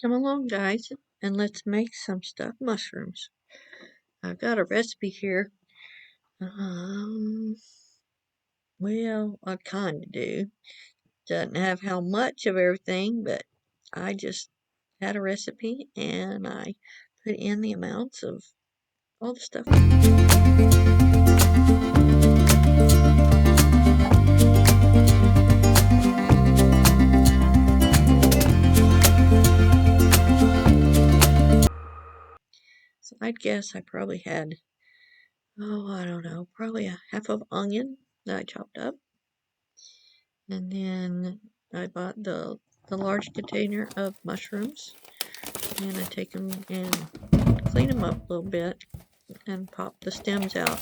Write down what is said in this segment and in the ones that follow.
Come along, guys, and let's make some stuffed mushrooms. I've got a recipe here. Well, I kind of do. Doesn't have how much of everything, but I just had a recipe and I put in the amounts of all the stuff. So I'd guess I probably had, I don't know, probably a half of onion that I chopped up. And then I bought the large container of mushrooms. And I take them and clean them up a little bit and pop the stems out.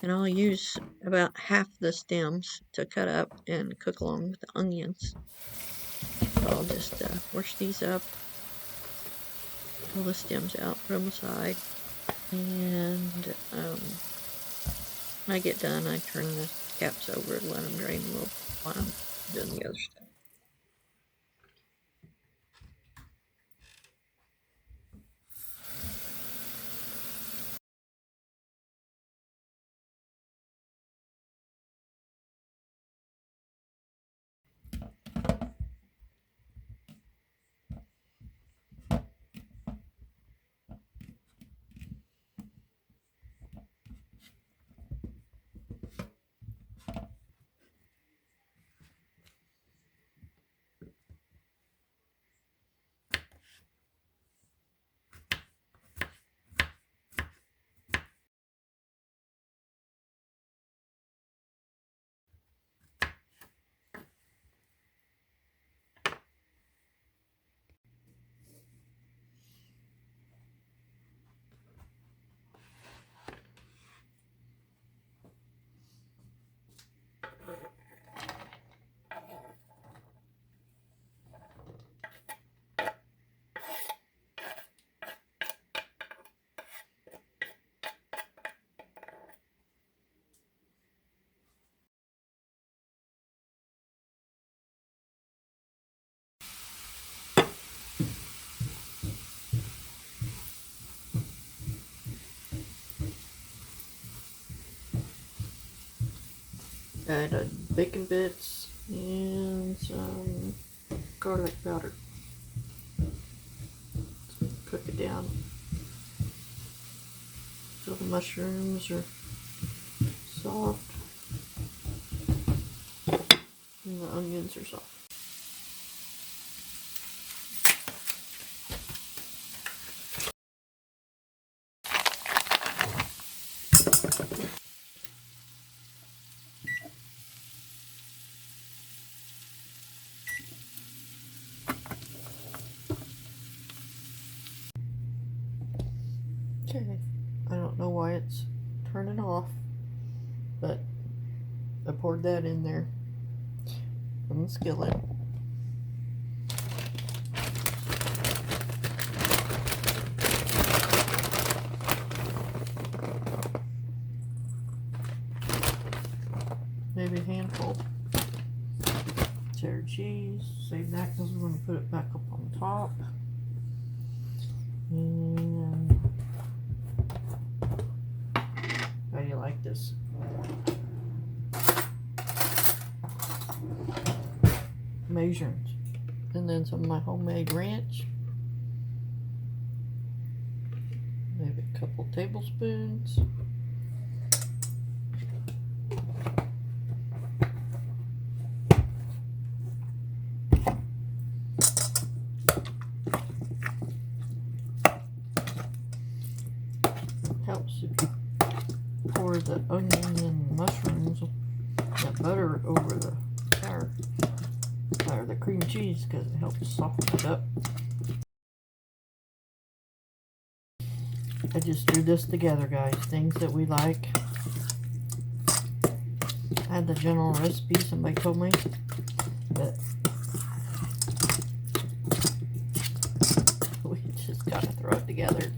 And I'll use about half the stems to cut up and cook along with the onions. So I'll just wash these up, pull the stems out, put them aside, and when I get done, I turn the caps over and let them drain a little while I'm doing the other stuff. Add bacon bits and some garlic powder. Cook it down till the mushrooms are soft and the onions are soft. Okay, I don't know why it's turning off, but I poured that in there from the skillet. Maybe a handful. Cheddar cheese. Save that because we're going to put it back up on top. And how do you like this? Measurements. And then some of my homemade ranch. Maybe a couple tablespoons. Helps if you pour the onion and mushrooms, that butter over the or the cream cheese, because it helps soften it up. I just threw this together, guys. Things that we like. I had the general recipe somebody told me, but we just gotta throw it together.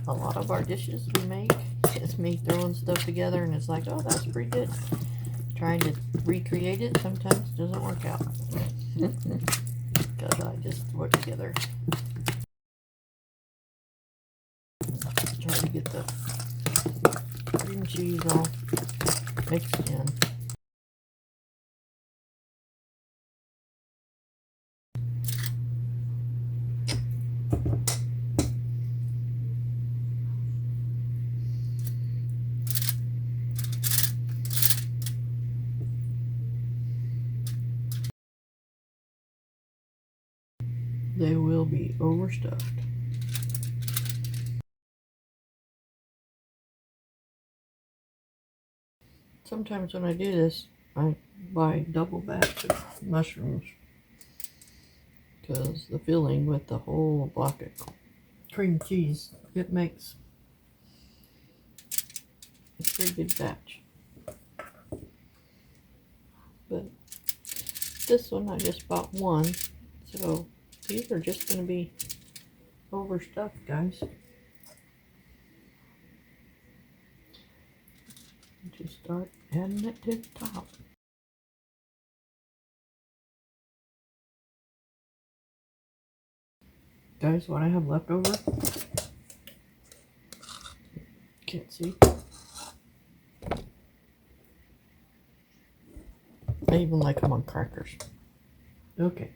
A lot of our dishes we make, it's me throwing stuff together and it's like, oh, that's pretty good. Trying to recreate it sometimes doesn't work out. because I just threw it together. Try to get the cream cheese all mixed in. They will be overstuffed. Sometimes when I do this, I buy double batch of mushrooms because the filling with the whole block of cream cheese, it makes a pretty good batch. But this one I just bought one, so these are just going to be overstuffed, guys. Just start adding it to the top. Guys, what I have left over, can't see. I even like them on crackers. Okay.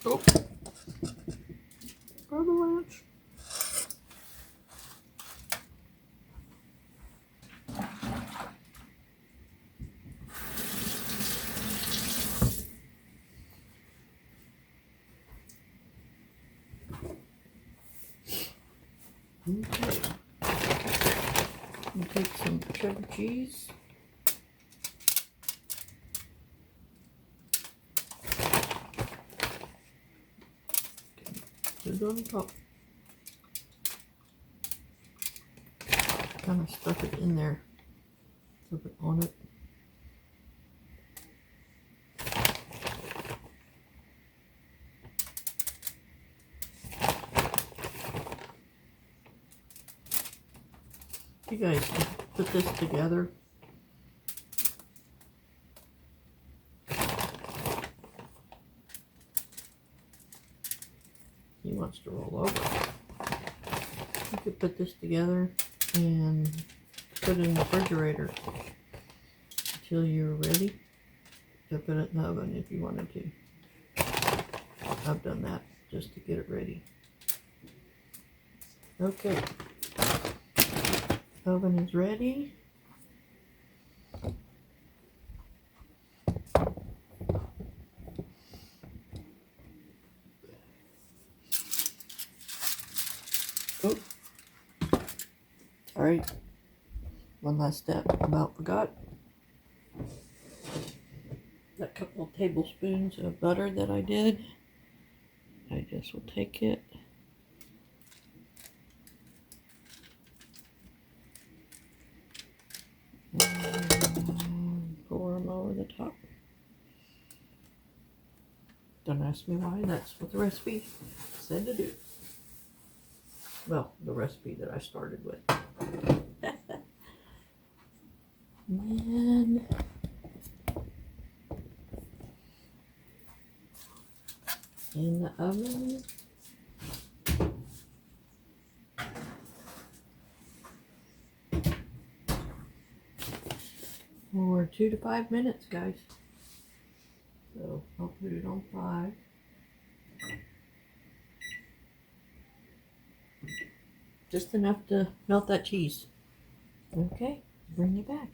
Oh, avalanche. Okay. We'll take some cheddar cheese. Put it on the top. Kind of stuff it in there. Flip it on it. You guys can put this together. He wants to roll over. You could put this together and put it in the refrigerator until you're ready to put it in the oven if you wanted to. I've done that just to get it ready. Okay. Oven is ready. Oh, sorry. One last step, about forgot. That couple of tablespoons of butter that I did, I just will take it. And pour them over the top. Don't ask me why, that's what the recipe said to do. Well, the recipe that I started with. And in the oven for 2 to 5 minutes, guys. So I'll put it on 5. Just enough to melt that cheese. Okay, bring it back.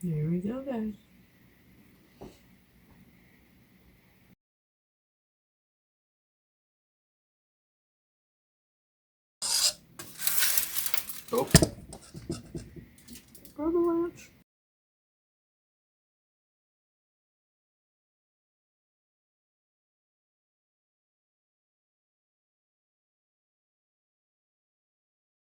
Here we go, guys. Oh.